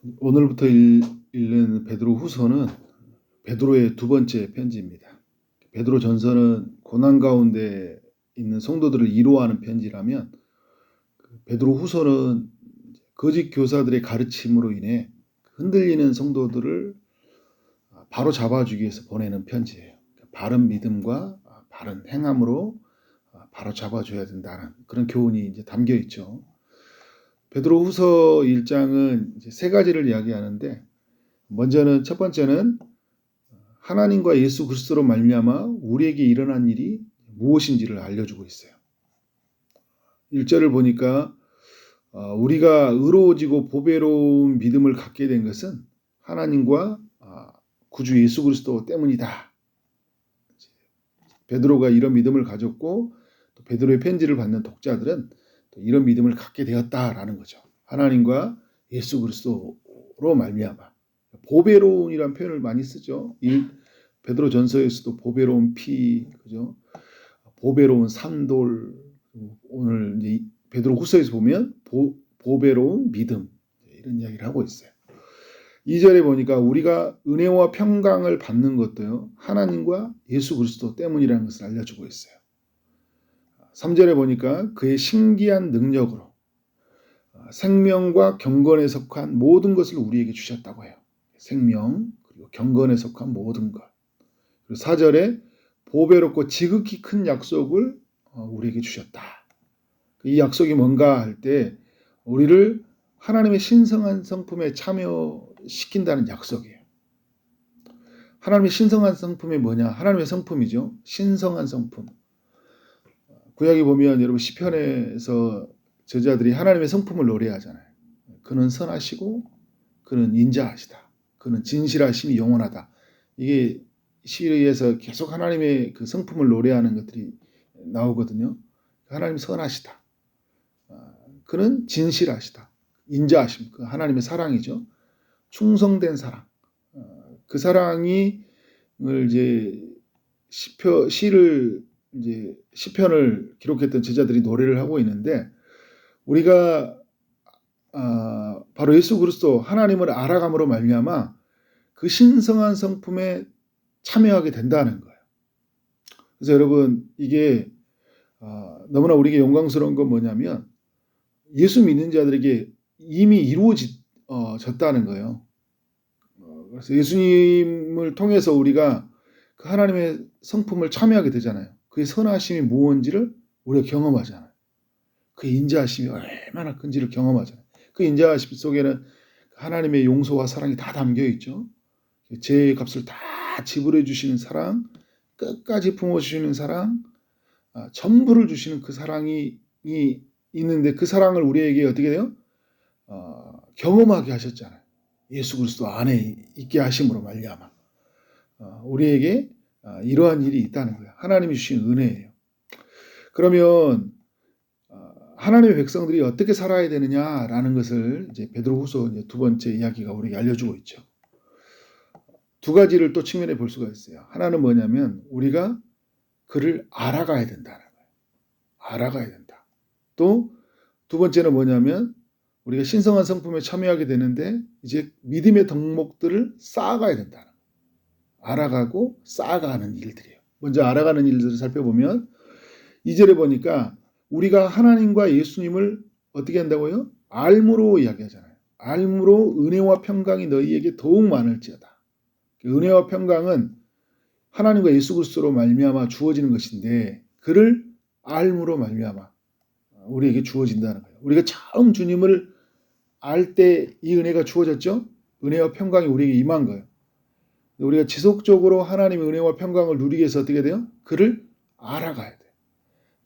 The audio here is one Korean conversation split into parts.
오늘부터 읽는 베드로 후서는 베드로의 두 번째 편지입니다. 베드로 전서는 고난 가운데 있는 성도들을 위로하는 편지라면 베드로 후서는 거짓 교사들의 가르침으로 인해 흔들리는 성도들을 바로 잡아주기 위해서 보내는 편지예요. 바른 믿음과 바른 행함으로 바로 잡아줘야 된다는 그런 교훈이 이제 담겨 있죠. 베드로 후서 1장은 이제 세 가지를 이야기하는데, 먼저는 첫 번째는 하나님과 예수 그리스도로 말미암아 우리에게 일어난 일이 무엇인지를 알려주고 있어요. 1절을 보니까 우리가 의로워지고 보배로운 믿음을 갖게 된 것은 하나님과 구주 예수 그리스도 때문이다. 베드로가 이런 믿음을 가졌고 또 베드로의 편지를 받는 독자들은 또 이런 믿음을 갖게 되었다라는 거죠. 하나님과 예수 그리스도로 말미암아. 보배로운이라는 표현을 많이 쓰죠. 베드로 전서에서도 보배로운 피, 그죠? 보배로운 산돌. 오늘 이제 베드로 후서에서 보면 보배로운 믿음, 이런 이야기를 하고 있어요. 2절에 보니까 우리가 은혜와 평강을 받는 것도요, 하나님과 예수 그리스도 때문이라는 것을 알려주고 있어요. 3절에 보니까 그의 신기한 능력으로 생명과 경건에 속한 모든 것을 우리에게 주셨다고 해요. 생명 그리고 경건에 속한 모든 것. 그리고 4절에 보배롭고 지극히 큰 약속을 우리에게 주셨다. 이 약속이 뭔가 할 때 우리를 하나님의 신성한 성품에 참여시킨다는 약속이에요. 하나님의 신성한 성품이 뭐냐? 하나님의 성품이죠. 신성한 성품. 구약에 보면 여러분 시편에서 저자들이 하나님의 성품을 노래하잖아요. 그는 선하시고 그는 인자하시다. 그는 진실하심이 영원하다. 이게 시에서 계속 하나님의 그 성품을 노래하는 것들이 나오거든요. 하나님 선하시다. 그는 진실하시다. 인자하심. 그 하나님의 사랑이죠. 충성된 사랑. 그 사랑이 이제 시편을 기록했던 제자들이 노래를 하고 있는데, 우리가 바로 예수 그리스도 하나님을 알아감으로 말미암아 그 신성한 성품에 참여하게 된다는 거예요. 그래서 여러분, 이게 너무나 우리에게 영광스러운 건 뭐냐면 예수 믿는 자들에게 이미 이루어졌다는 거예요. 그래서 예수님을 통해서 우리가 그 하나님의 성품을 참여하게 되잖아요. 그의 선하심이 무엇인지를 우리가 경험하잖아요. 그 인자하심이 얼마나 큰지를 경험하잖아요. 그 인자하심 속에는 하나님의 용서와 사랑이 다 담겨 있죠. 죄의 값을 다 지불해 주시는 사랑, 끝까지 품어주시는 사랑, 전부를 주시는 그 사랑이 있는데, 그 사랑을 우리에게 어떻게 돼요? 경험하게 하셨잖아요. 예수 그리스도 안에 있게 하심으로 말미암아 우리에게 이러한 일이 있다는 거예요. 하나님이 주신 은혜예요. 그러면 하나님의 백성들이 어떻게 살아야 되느냐라는 것을 이제 베드로후서 두 번째 이야기가 우리에게 알려주고 있죠. 두 가지를 또 측면에 볼 수가 있어요. 하나는 뭐냐면 우리가 그를 알아가야 된다는 거예요. 알아가야 된다. 또 두 번째는 뭐냐면 우리가 신성한 성품에 참여하게 되는데 이제 믿음의 덕목들을 쌓아가야 된다는 거예요. 알아가고 쌓아가는 일들이에요. 먼저 알아가는 일들을 살펴보면 2절에 보니까 우리가 하나님과 예수님을 어떻게 한다고요? 알므로 이야기하잖아요. 알므로 은혜와 평강이 너희에게 더욱 많을지어다. 은혜와 평강은 하나님과 예수 그리스도로 말미암아 주어지는 것인데, 그를 알므로 말미암아 우리에게 주어진다는 거예요. 우리가 처음 주님을 알 때 이 은혜가 주어졌죠. 은혜와 평강이 우리에게 임한 거예요. 우리가 지속적으로 하나님의 은혜와 평강을 누리기 위해서 어떻게 돼요? 그를 알아가야 돼요.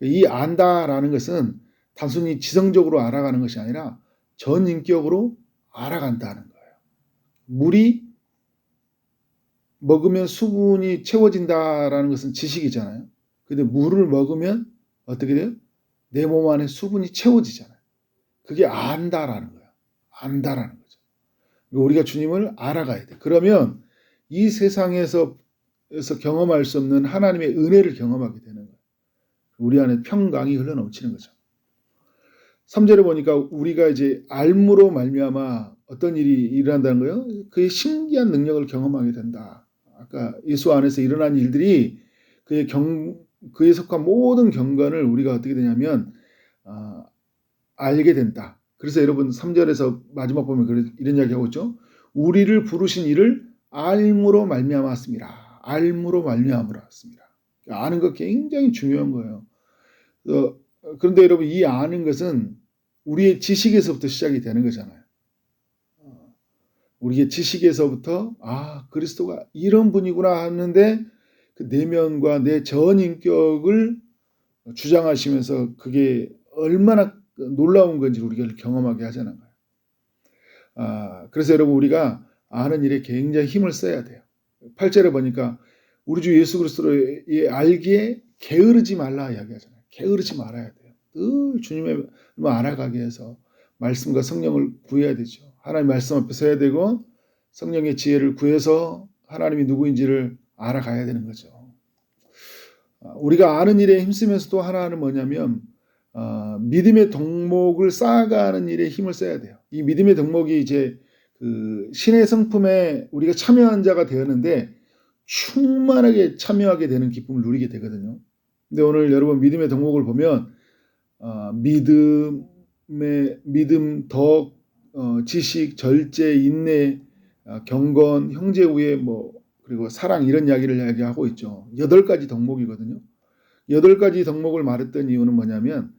이 안다라는 것은 단순히 지성적으로 알아가는 것이 아니라 전인격으로 알아간다는 거예요. 물이 먹으면 수분이 채워진다라는 것은 지식이잖아요. 근데 물을 먹으면 어떻게 돼요? 내 몸 안에 수분이 채워지잖아요. 그게 안다라는 거예요. 안다라는 거죠. 우리가 주님을 알아가야 돼. 그러면 이 세상에서 경험할 수 없는 하나님의 은혜를 경험하게 되는 거예요. 우리 안에 평강이 흘러넘치는 거죠. 3절에 보니까 우리가 이제 알므로 말미암아 어떤 일이 일어난다는 거예요. 그의 신기한 능력을 경험하게 된다. 아까 예수 안에서 일어난 일들이 그에 속한 모든 경건을 우리가 어떻게 되냐면 알게 된다. 그래서 여러분 3절에서 마지막 보면 이런 이야기하고 있죠. 우리를 부르신 이를 알므로 말미암았습니다. 알므로 말미암았습니다. 아는 것 굉장히 중요한 거예요. 그런데 여러분 이 아는 것은 우리의 지식에서부터 시작이 되는 거잖아요. 우리의 지식에서부터 그리스도가 이런 분이구나 하는데 그 내면과 내 전인격을 주장하시면서 그게 얼마나 놀라운 건지를 우리가 경험하게 하잖아요. 그래서 여러분 우리가 아는 일에 굉장히 힘을 써야 돼요. 8절에 보니까 우리 주 예수 그리스도의 알기에 게으르지 말라 이야기하잖아요. 게으르지 말아야 돼요. 늘 주님의 알아가게 해서 말씀과 성령을 구해야 되죠. 하나님 말씀 앞에 서야 되고 성령의 지혜를 구해서 하나님이 누구인지를 알아가야 되는 거죠. 우리가 아는 일에 힘쓰면서도 하나는 뭐냐면 믿음의 덕목을 쌓아가는 일에 힘을 써야 돼요. 이 믿음의 덕목이 이제 그 신의 성품에 우리가 참여한 자가 되었는데 충만하게 참여하게 되는 기쁨을 누리게 되거든요. 근데 오늘 여러분 믿음의 덕목을 보면 믿음, 덕, 지식, 절제, 인내, 경건, 형제 우애, 그리고 사랑 이런 이야기를 이야기하고 있죠. 8가지 덕목이거든요. 8가지 덕목을 말했던 이유는 뭐냐면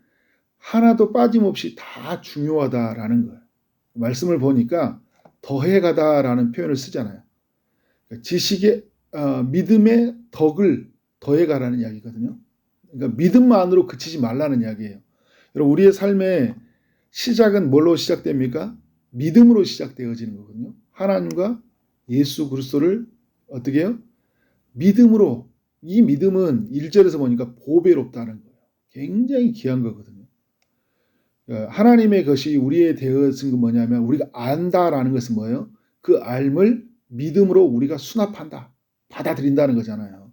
하나도 빠짐없이 다 중요하다라는 거예요. 말씀을 보니까 더해가다라는 표현을 쓰잖아요. 지식의 믿음의 덕을 더해가라는 이야기거든요. 그러니까 믿음만으로 그치지 말라는 이야기예요. 여러분 우리의 삶의 시작은 뭘로 시작됩니까? 믿음으로 시작되어지는 거거든요. 하나님과 예수 그리스도를 어떻게 해요? 믿음으로. 이 믿음은 1절에서 보니까 보배롭다는 거예요. 굉장히 귀한 거거든요. 하나님의 것이 우리에 되어진 건 뭐냐면 우리가 안다라는 것은 뭐예요? 그 알을 믿음으로 우리가 수납한다. 받아들인다는 거잖아요.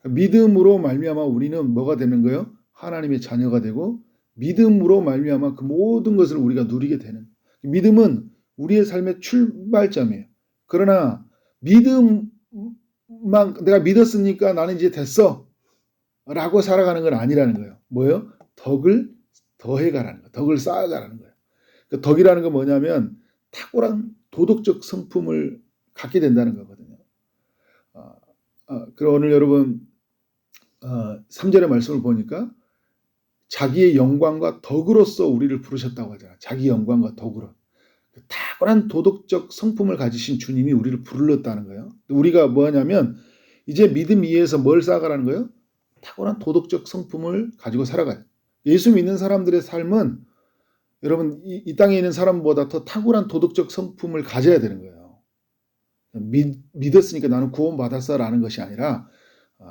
믿음으로 말미암아 우리는 뭐가 되는 거예요? 하나님의 자녀가 되고 믿음으로 말미암아 그 모든 것을 우리가 누리게 되는. 믿음은 우리의 삶의 출발점이에요. 그러나 믿음만 내가 믿었으니까 나는 이제 됐어 라고 살아가는 건 아니라는 거예요. 뭐예요? 덕을 더해가라는 거예요. 덕을 쌓아가라는 거예요. 그 덕이라는 건 뭐냐면 탁월한 도덕적 성품을 갖게 된다는 거거든요. 그럼 오늘 여러분 3절의 말씀을 보니까 자기의 영광과 덕으로서 우리를 부르셨다고 하잖아요. 자기 영광과 덕으로. 탁월한 도덕적 성품을 가지신 주님이 우리를 불렀다는 거예요. 우리가 뭐냐면 이제 믿음 위에서 뭘 쌓아가라는 거예요? 탁월한 도덕적 성품을 가지고 살아가요. 예수 믿는 사람들의 삶은 여러분 이 땅에 있는 사람보다 더 탁월한 도덕적 성품을 가져야 되는 거예요. 믿었으니까 나는 구원받았어라는 것이 아니라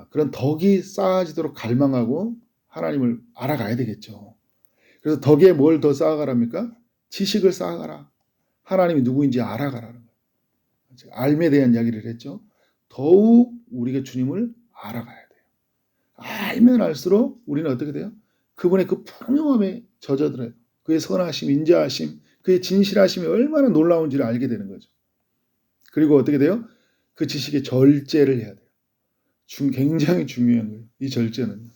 그런 덕이 쌓아지도록 갈망하고 하나님을 알아가야 되겠죠. 그래서 덕에 뭘 더 쌓아가랍니까? 지식을 쌓아가라. 하나님이 누구인지 알아가라는 거예요. 알에 대한 이야기를 했죠. 더욱 우리가 주님을 알아가야 돼요. 알면 알수록 우리는 어떻게 돼요? 그분의 그 풍요함에 젖어들어요. 그의 선하심, 인자하심, 그의 진실하심이 얼마나 놀라운지를 알게 되는 거죠. 그리고 어떻게 돼요? 그 지식의 절제를 해야 돼요. 굉장히 중요한 거예요. 이 절제는.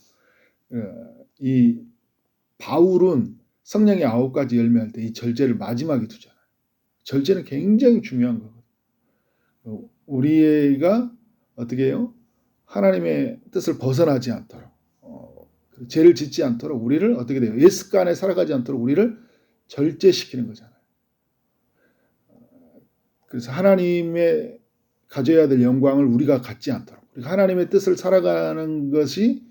이 바울은 성령의 9가지 열매할 때 이 절제를 마지막에 두잖아요. 절제는 굉장히 중요한 거거든요. 우리가 어떻게 해요? 하나님의 뜻을 벗어나지 않도록 죄를 짓지 않도록 우리를 어떻게 돼요? 옛 습관에 살아가지 않도록 우리를 절제시키는 거잖아요. 그래서 하나님의 가져야 될 영광을 우리가 갖지 않도록 하나님의 뜻을 살아가는 것이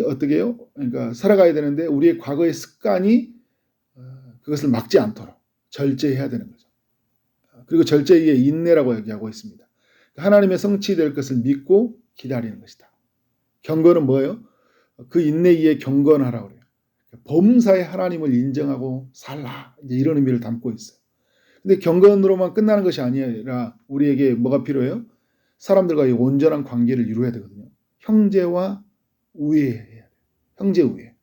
어떻게 해요? 그러니까 살아가야 되는데 우리의 과거의 습관이 그것을 막지 않도록 절제해야 되는 거죠. 그리고 절제의 인내라고 얘기하고 있습니다. 하나님의 성취될 것을 믿고 기다리는 것이다. 경건은 뭐예요? 그 인내 위에 경건하라고 그래요. 범사에 하나님을 인정하고 살라. 이제 이런 의미를 담고 있어요. 근데 경건으로만 끝나는 것이 아니라 우리에게 뭐가 필요해요? 사람들과의 온전한 관계를 이루어야 되거든요. 형제와 우애해야 돼요. 형제 우애.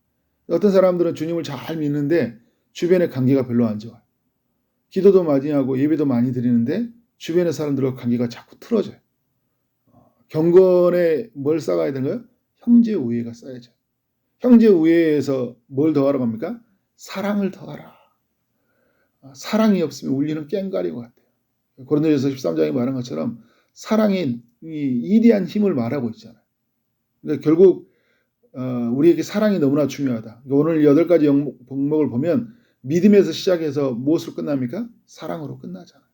어떤 사람들은 주님을 잘 믿는데 주변의 관계가 별로 안 좋아요. 기도도 많이 하고 예배도 많이 드리는데 주변의 사람들과 관계가 자꾸 틀어져요. 경건에 뭘 쌓아야 되는 거예요? 형제 우애가 쌓여져요. 형제 우애에서 뭘 더하라고 합니까? 사랑을 더하라. 사랑이 없으면 울리는 꽹과리와 같아요. 고린도전서 13장에 말한 것처럼 사랑이 이대한 힘을 말하고 있잖아요. 그러니까 결국 우리에게 사랑이 너무나 중요하다. 오늘 8가지 영목을 보면 믿음에서 시작해서 무엇으로 끝납니까? 사랑으로 끝나잖아요.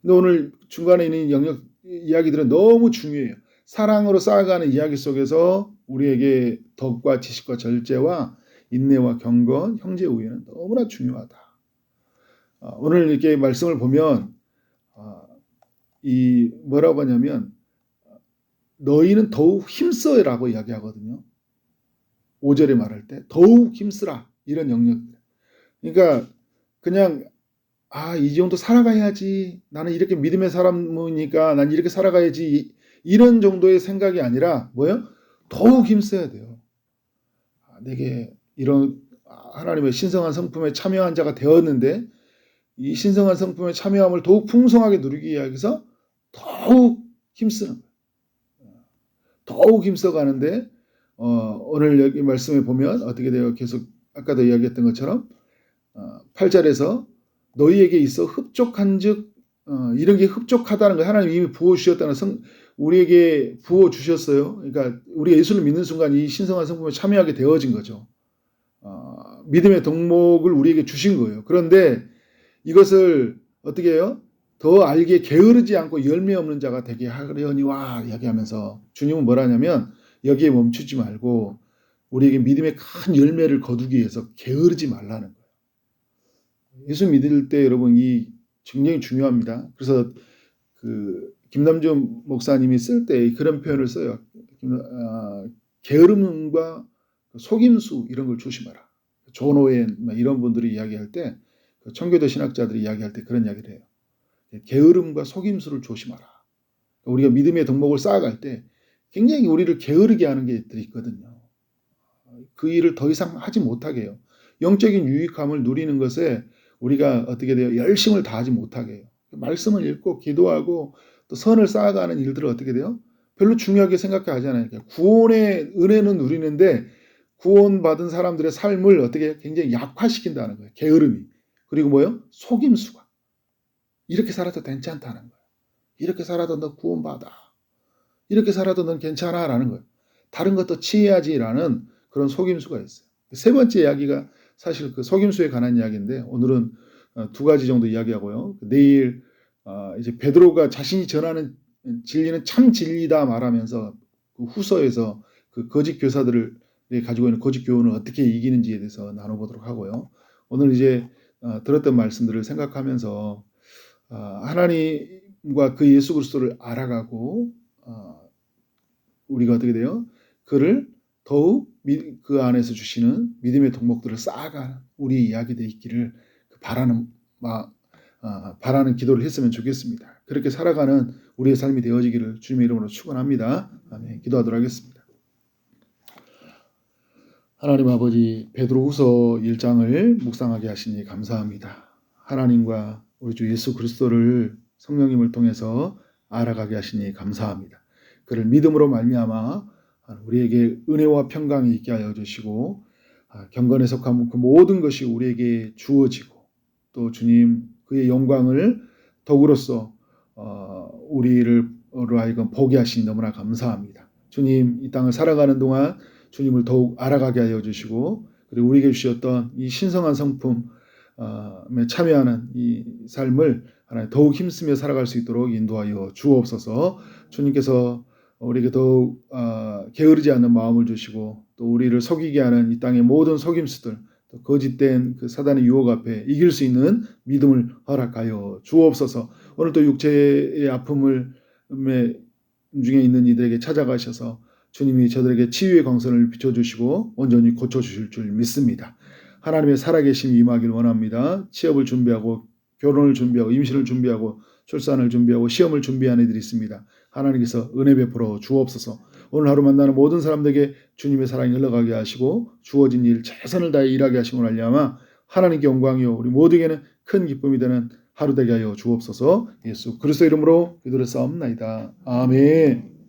근데 오늘 중간에 있는 영역 이야기들은 너무 중요해요. 사랑으로 쌓아가는 이야기 속에서 우리에게 덕과 지식과 절제와 인내와 경건, 형제 우애는 너무나 중요하다. 오늘 이렇게 말씀을 보면 이 뭐라고 하냐면 너희는 더욱 힘써라고 이야기하거든요. 5절에 말할 때 더욱 힘쓰라 이런 영역. 그러니까 그냥 이 정도 살아가야지. 나는 이렇게 믿음의 사람이니까 난 이렇게 살아가야지. 이런 정도의 생각이 아니라 뭐예요? 더욱 힘써야 돼요. 내게 이런 하나님의 신성한 성품에 참여한 자가 되었는데 이 신성한 성품의 참여함을 더욱 풍성하게 누리기 위해서 더욱 힘쓰는 거예요. 더욱 힘써 가는데 오늘 여기 말씀에 보면 어떻게 돼요? 계속 아까도 이야기했던 것처럼 8절에서 너희에게 있어 흡족한즉 이런 게 흡족하다는 거 하나님 이미 부어주셨다는 우리에게 부어주셨어요. 그러니까 우리가 예수를 믿는 순간 이 신성한 성품에 참여하게 되어진 거죠. 믿음의 덕목을 우리에게 주신 거예요. 그런데 이것을 어떻게 해요? 더 알기에 게으르지 않고 열매 없는 자가 되게 하려니와 이야기하면서 주님은 뭐라 하냐면 여기에 멈추지 말고 우리에게 믿음의 큰 열매를 거두기 위해서 게으르지 말라는 거예요. 예수 믿을 때 여러분 이 굉장히 중요합니다. 그래서 김남준 목사님이 쓸 때 그런 표현을 써요. 게으름과 속임수 이런 걸 조심하라. 존 오웬 이런 분들이 이야기할 때 청교도 신학자들이 이야기할 때 그런 이야기를 해요. 게으름과 속임수를 조심하라. 우리가 믿음의 덕목을 쌓아갈 때 굉장히 우리를 게으르게 하는 게 있거든요. 그 일을 더 이상 하지 못하게 해요. 영적인 유익함을 누리는 것에 우리가 어떻게 돼요? 열심을 다하지 못하게 해요. 말씀을 읽고 기도하고 또 선을 쌓아가는 일들을 어떻게 돼요? 별로 중요하게 생각하지 않아요. 구원의 은혜는 누리는데 구원받은 사람들의 삶을 어떻게 굉장히 약화시킨다는 거예요. 게으름이. 그리고 뭐예요? 속임수가. 이렇게 살아도 괜찮다는 거예요. 이렇게 살아도 너 구원받아. 이렇게 살아도 넌 괜찮아 라는 거예요. 다른 것도 취해야지라는 그런 속임수가 있어요. 세 번째 이야기가 사실 그 속임수에 관한 이야기인데 오늘은 2가지 정도 이야기하고요. 내일 이제 베드로가 자신이 전하는 진리는 참 진리다 말하면서 그 후서에서 그 거짓 교사들을 가지고 있는 거짓 교훈을 어떻게 이기는지에 대해서 나눠보도록 하고요. 오늘 이제 들었던 말씀들을 생각하면서 하나님과 그 예수 그리스도를 알아가고 우리가 어떻게 돼요? 그를 더욱 그 안에서 주시는 믿음의 덕목들을 쌓아가는 우리 이야기들이 있기를 바라는 기도를 했으면 좋겠습니다. 그렇게 살아가는 우리의 삶이 되어지기를 주님의 이름으로 축원합니다. 아멘. 기도하도록 하겠습니다. 하나님 아버지, 베드로후서 1장을 묵상하게 하시니 감사합니다. 하나님과 우리 주 예수 그리스도를 성령님을 통해서 알아가게 하시니 감사합니다. 그를 믿음으로 말미암아 우리에게 은혜와 평강이 있게 하여 주시고 경건에 속한 그 모든 것이 우리에게 주어지고 또 주님 그의 영광을 더불어서 우리를 하여금 보게 하시니 너무나 감사합니다. 주님 이 땅을 살아가는 동안 주님을 더욱 알아가게 하여 주시고 그리고 우리에게 주셨던 이 신성한 성품에 참여하는 이 삶을 하나님 더욱 힘쓰며 살아갈 수 있도록 인도하여 주옵소서. 주님께서 우리에게 더욱 게으르지 않는 마음을 주시고 또 우리를 속이게 하는 이 땅의 모든 속임수들 또 거짓된 그 사단의 유혹 앞에 이길 수 있는 믿음을 허락하여 주옵소서. 오늘 또 육체의 아픔을 중에 있는 이들에게 찾아가셔서 주님이 저들에게 치유의 광선을 비춰주시고 온전히 고쳐주실 줄 믿습니다. 하나님의 살아계심이 임하길 원합니다. 취업을 준비하고 결혼을 준비하고 임신을 준비하고 출산을 준비하고 시험을 준비하는 이들이 있습니다. 하나님께서 은혜 베풀어 주옵소서. 오늘 하루 만나는 모든 사람들에게 주님의 사랑이 흘러가게 하시고 주어진 일 최선을 다해 일하게 하심으로 말미암아 하나님께 영광이요 우리 모두에게는 큰 기쁨이 되는 하루 되게 하여 주옵소서. 예수 그리스도 이름으로 기도를 싸움나이다. 아멘.